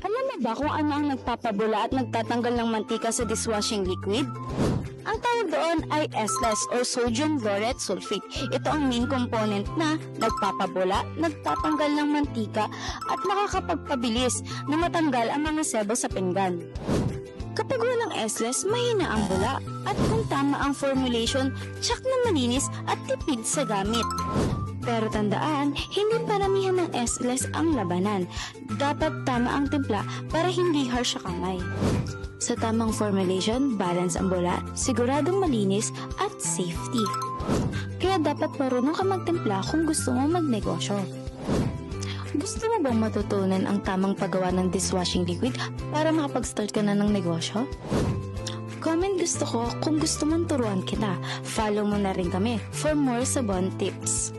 Alam mo ba kung ano ang nagpapabula at nagtatanggal ng mantika sa dishwashing liquid? Ang tawag doon ay SLS or sodium lauryl sulfate. Ito ang main component na nagpapabula, nagtatanggal ng mantika at nakakapagpabilis na matanggal ang mga sebo sa pinggan. Kapag walang SLS, mahina ang bula at kung tama ang formulation, tsak na malinis at tipid sa gamit. Pero tandaan, hindi paramihan ng SLS ang labanan. Dapat tama ang timpla para hindi harsh sa kamay. Sa tamang formulation, balance ang bula, siguradong malinis at safety. Kaya dapat marunong ka magtimpla kung gusto mo magnegosyo. Gusto mo bang matutunan ang tamang paggawa ng dishwashing liquid para makapag-start ka na ng negosyo? Comment gusto ko kung gusto mong turuan kita. Follow mo na rin kami for more sabon tips.